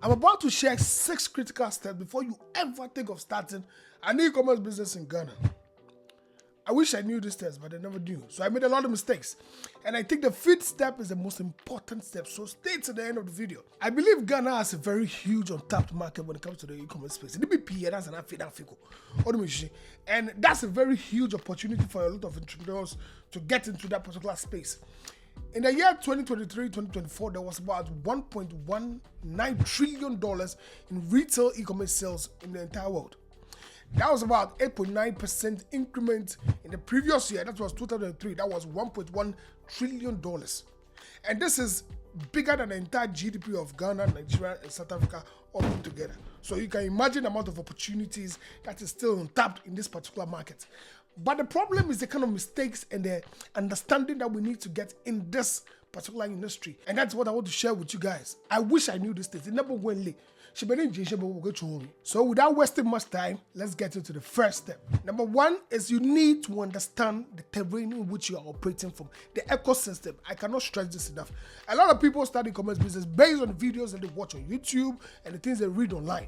I'm about to share 6 critical steps before you ever think of starting an e-commerce business in Ghana. I wish I knew these steps, but I never knew. So I made a lot of mistakes. And I think the 5th step is the most important step. So stay to the end of the video. I believe Ghana has a very huge untapped market when it comes to the e-commerce space. And that's a very huge opportunity for a lot of entrepreneurs to get into that particular space. In the year 2023-2024, there was about $1.19 trillion in retail e-commerce sales in the entire world. That was about 8.9% increment in the previous year. That was 2003. That was $1.1 trillion. And this is bigger than the entire GDP of Ghana, Nigeria, and South Africa all put together. So you can imagine the amount of opportunities that is still untapped in this particular market. But the problem is the kind of mistakes and the understanding that we need to get in this particular industry. And that's what I want to share with you guys. I wish I knew this thing. It never went late. So without wasting much time, let's get into the first step. Number 1 is you need to understand the terrain in which you are operating from, the ecosystem. I cannot stress this enough. A lot of people start e-commerce business based on the videos that they watch on YouTube and the things they read online.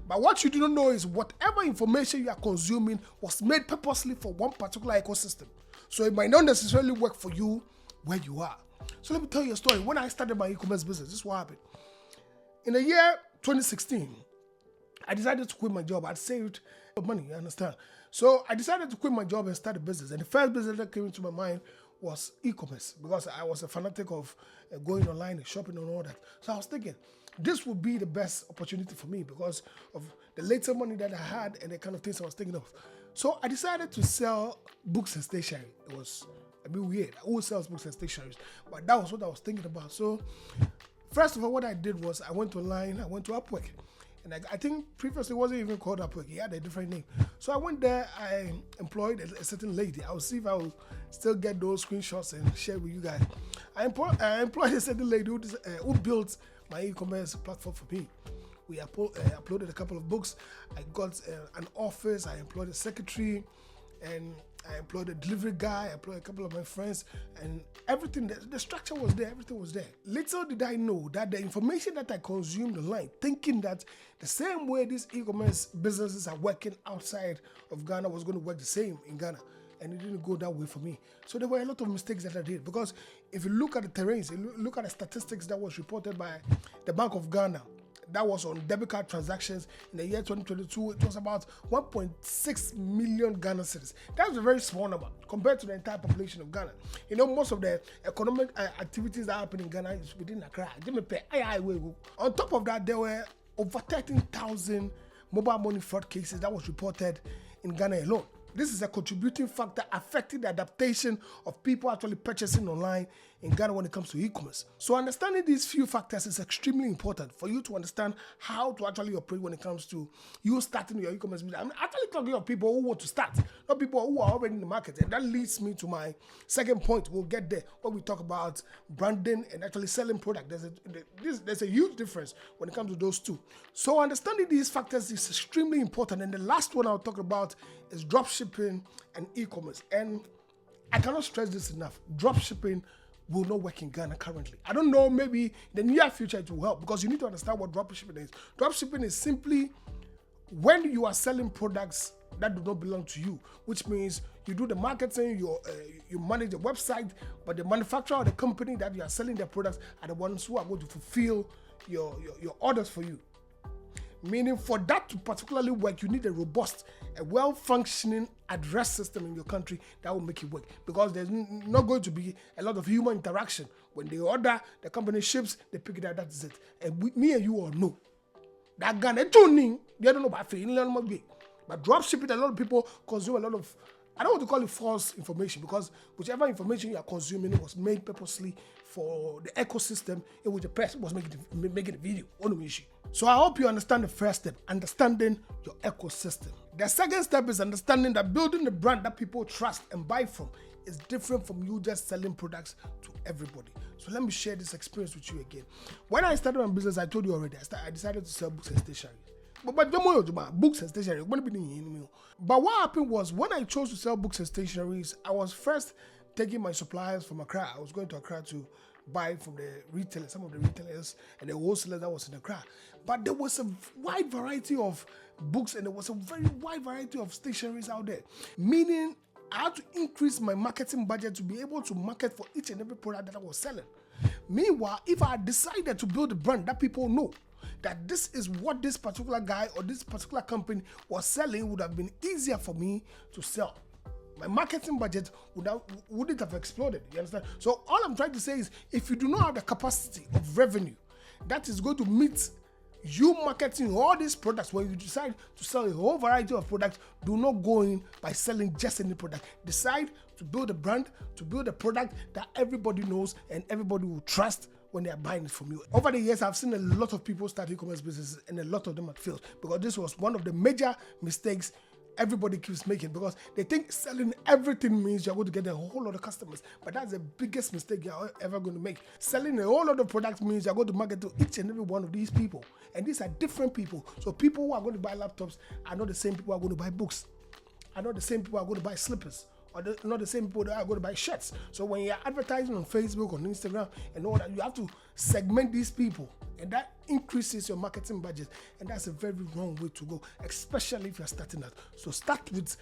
But what you do not know is whatever information you are consuming was made purposely for one particular ecosystem. So it might not necessarily work for you where you are. So let me tell you a story. When I started my e-commerce business, this is what happened. In the year 2016, I decided to quit my job. I'd saved money, you understand? So I decided to quit my job and start a business. And the first business that came into my mind was e-commerce, because I was a fanatic of going online and shopping and all that. So I was thinking, this would be the best opportunity for me because of the later money that I had and the kind of things I was thinking of. So I decided to sell books and stationery. It was a bit weird. Who sells books and stationery? But that was what I was thinking about. So first of all, what I did was I went online, I went to Upwork. And I think previously it wasn't even called Upwork. It had a different name. So I went there, I employed a certain lady. I will see if I will still get those screenshots and share with you guys. I employed a certain lady who built my e-commerce platform for me. We uploaded a couple of books. I got an office. I employed a secretary. And I employed a delivery guy, I employed a couple of my friends, and everything, the structure was there, everything was there. Little did I know that the information that I consumed online, thinking that the same way these e-commerce businesses are working outside of Ghana was going to work the same in Ghana. And it didn't go that way for me. So there were a lot of mistakes that I did, because if you look at the terrains, look at the statistics that was reported by the Bank of Ghana, that was on debit card transactions in the year 2022. It was about 1.6 million Ghana cedis. That's a very small number compared to the entire population of Ghana. You know, most of the economic activities that happen in Ghana is within Accra. On top of that, there were over 13,000 mobile money fraud cases that was reported in Ghana alone. This is a contributing factor affecting the adaptation of people actually purchasing online in Ghana when it comes to e-commerce. So understanding these few factors is extremely important for you to understand how to actually operate when it comes to you starting your e-commerce business. I'm actually talking of people who want to start, not people who are already in the market. And that leads me to my second point. We'll get there when we talk about branding and actually selling product. There's a huge difference when it comes to those two. So understanding these factors is extremely important. And the last one I'll talk about is dropshipping and e-commerce. And I cannot stress this enough. Dropshipping will not work in Ghana currently. I don't know, maybe in the near future it will help, because you need to understand what dropshipping is. Dropshipping is simply when you are selling products that do not belong to you, which means you do the marketing, you manage the website, but the manufacturer or the company that you are selling their products are the ones who are going to fulfill your orders for you. Meaning for that to particularly work, you need a robust, a well-functioning address system in your country that will make it work. Because there's not going to be a lot of human interaction. When they order, the company ships, they pick it up, that's it. And me and you all know that Ghana, they don't know about feeling. But dropshipping, a lot of people consume a lot of, I don't want to call it false information, because whichever information you are consuming was made purposely for the ecosystem in which the person was making the video. So I hope you understand the first step, understanding your ecosystem. The second step is understanding that building the brand that people trust and buy from is different from you just selling products to everybody. So let me share this experience with you again. When I started my business, I told you already, I decided to sell books and stationery. But books and stationery. But what happened was, when I chose to sell books and stationeries, I was first taking my suppliers from Accra. I was going to Accra to buy from the retailers, some of the retailers and the wholesalers that was in the crowd. But there was a wide variety of books and there was a very wide variety of stationeries out there. Meaning I had to increase my marketing budget to be able to market for each and every product that I was selling. Meanwhile, if I decided to build a brand that people know, that this is what this particular guy or this particular company was selling, would have been easier for me to sell. My marketing budget wouldn't have exploded. You understand? So all I'm trying to say is, if you do not have the capacity of revenue that is going to meet you marketing all these products, when you decide to sell a whole variety of products, do not go in by selling just any product. Decide to build a brand, to build a product that everybody knows and everybody will trust when they are buying it from you. Over the years, I've seen a lot of people start e-commerce businesses and a lot of them have failed, because this was one of the major mistakes everybody keeps making, because they think selling everything means you're going to get a whole lot of customers. But that's the biggest mistake you're ever going to make. Selling a whole lot of products means you're going to market to each and every one of these people. And these are different people. So people who are going to buy laptops are not the same people who are going to buy books, are not the same people who are going to buy slippers, or not the same people that are going to buy shirts. So when you're advertising on Facebook, on Instagram, and all that, you have to segment these people, and that increases your marketing budget. And that's a very wrong way to go, especially if you're starting out. So start with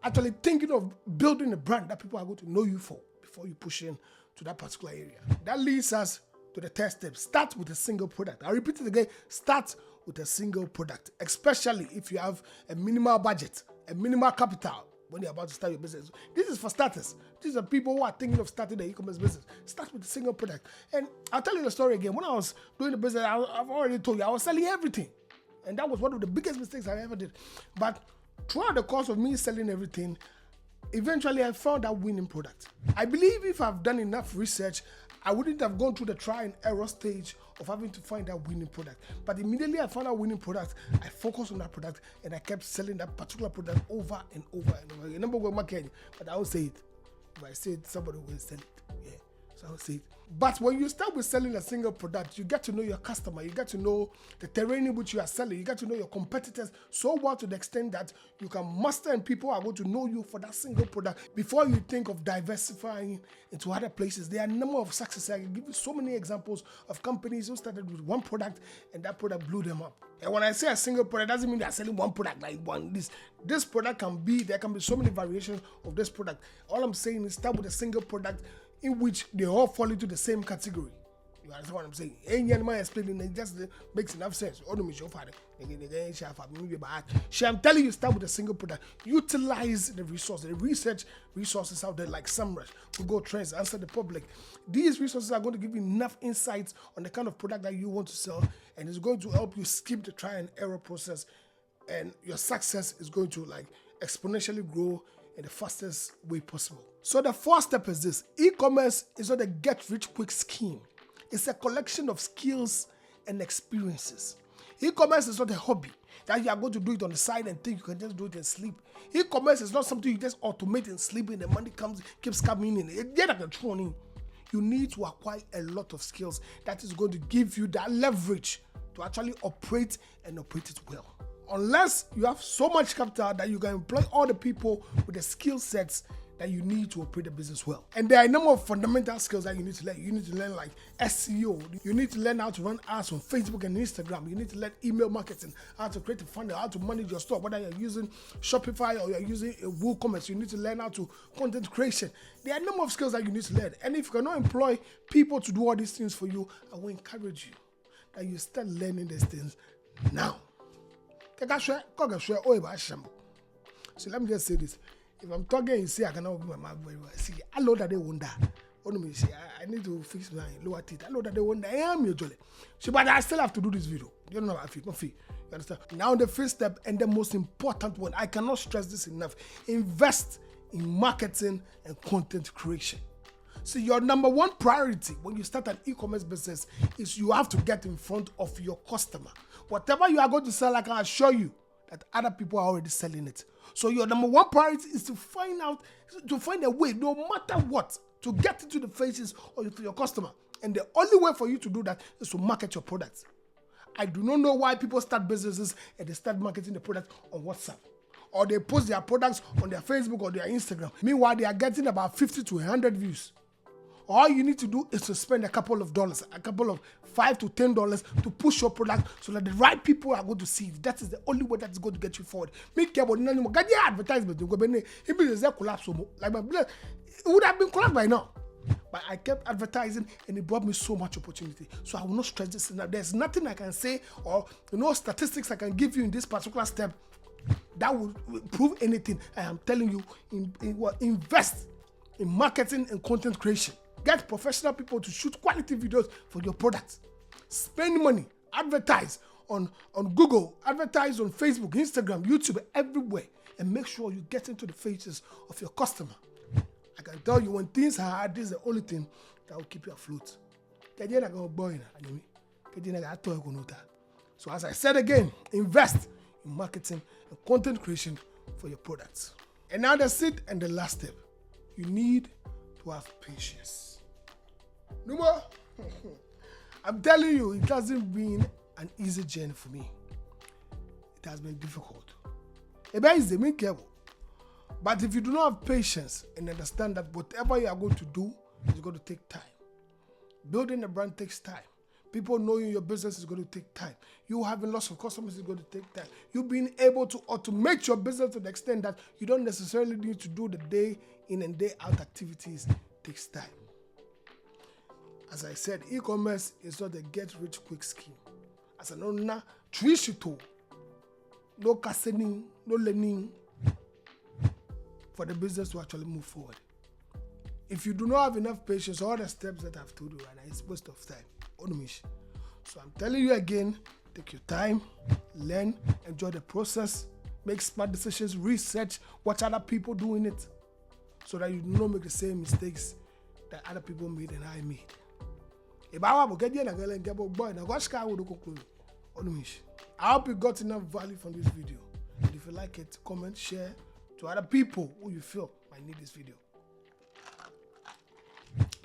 actually thinking of building a brand that people are going to know you for before you push in to that particular area. That leads us to the third step. Start with a single product. I repeat it again. Start with a single product, especially if you have a minimal budget, a minimal capital when you're about to start your business. This is for starters. These are people who are thinking of starting their e-commerce business. Start with a single product. And I'll tell you the story again. When I was doing the business, I've already told you, I was selling everything. And that was one of the biggest mistakes I ever did. But throughout the course of me selling everything, eventually I found that winning product. I believe if I've done enough research, I wouldn't have gone through the try and error stage of having to find that winning product. But immediately I found that winning product, I focused on that product and I kept selling that particular product over and over and over again. Number one market, but I don't say it. If I say it, somebody will sell it. Yeah. So I don't say it. But when you start with selling a single product, you get to know your customer, you get to know the terrain in which you are selling, you get to know your competitors so well to the extent that you can master and people are going to know you for that single product before you think of diversifying into other places. There are a number of successes. I can give you so many examples of companies who started with one product and that product blew them up. And when I say a single product, it doesn't mean they're selling one product like one. This product there can be so many variations of this product. All I'm saying is start with a single product in which they all fall into the same category. You understand what I'm saying? Any animal explaining it just makes enough sense. I'm telling you, start with a single product. Utilize the resources, the research resources out there like SEMrush, Google Trends, Answer the Public. These resources are going to give you enough insights on the kind of product that you want to sell, and it's going to help you skip the try and error process, and your success is going to exponentially grow in the fastest way possible. So the fourth step is this. E-commerce is not a get-rich-quick scheme. It's a collection of skills and experiences. E-commerce is not a hobby that you are going to do it on the side and think you can just do it and sleep. E-commerce is not something you just automate and sleep and the money keeps coming in. You need to acquire a lot of skills that is going to give you that leverage to actually operate and operate it well. Unless you have so much capital that you can employ all the people with the skill sets that you need to operate the business well. And there are a number of fundamental skills that you need to learn. You need to learn like SEO. You need to learn how to run ads on Facebook and Instagram. You need to learn email marketing, how to create a funnel, how to manage your store, whether you're using Shopify or you're using a WooCommerce. You need to learn how to content creation. There are a number of skills that you need to learn. And if you cannot employ people to do all these things for you, I will encourage you that you start learning these things now. So let me just say this. If I'm talking, you see, I cannot open my mouth very well. See, I know that they wonder. I need to fix my lower teeth. I know that they wonder. I am usually. But I still have to do this video. You know, I feel. You understand? Now, the first step and the most important one, I cannot stress this enough. Invest in marketing and content creation. So your number one priority when you start an e-commerce business is you have to get in front of your customer. Whatever you are going to sell, I can assure you that other people are already selling it. So your number one priority is to find a way, no matter what, to get into the faces of your customer. And the only way for you to do that is to market your products. I do not know why people start businesses and they start marketing the product on WhatsApp, or they post their products on their Facebook or their Instagram. Meanwhile, they are getting about 50 to 100 views. All you need to do is to spend a couple of dollars, a couple of $5 to $10 to push your product so that the right people are going to see it. That is the only way that's going to get you forward. Make care about none more. Get your advertisement. It be a collapse. Like my blood, it would have been collapsed by now. But I kept advertising and it brought me so much opportunity. So I will not stress this enough. There's nothing I can say or statistics I can give you in this particular step that will prove anything. I am telling you, invest in marketing and content creation. Get professional people to shoot quality videos for your products. Spend money, advertise on Google, advertise on Facebook, Instagram, YouTube, everywhere, and make sure you get into the faces of your customer. I can tell you, when things are hard, this is the only thing that will keep you afloat. So as I said again, invest in marketing and content creation for your products. And now that's it, and the last step. You need to have patience. No more. I'm telling you, it hasn't been an easy journey for me. It has been difficult. But if you do not have patience and understand that whatever you are going to do is going to take time. Building a brand takes time. People knowing your business is going to take time. You having lots of customers is going to take time. You being able to automate your business to the extent that you don't necessarily need to do the day in and day out activities takes time. As I said, e-commerce is not a get-rich-quick scheme. As an owner, trishito, no casting, no learning for the business to actually move forward. If you do not have enough patience, all the steps that I've told you right now, it's waste of time. So I'm telling you again, take your time, learn, enjoy the process, make smart decisions, research, watch other people doing it, so that you do not make the same mistakes that other people made and I made. I hope you got enough value from this video. And if you like it, comment, share to other people who you feel might need this video.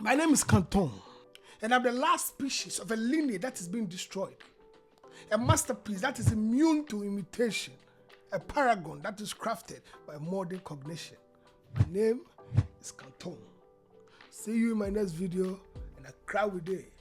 My name is Canton, and I'm the last species of a lineage that is being destroyed. A masterpiece that is immune to imitation. A paragon that is crafted by modern cognition. My name is Canton. See you in my next video, and I cry with day.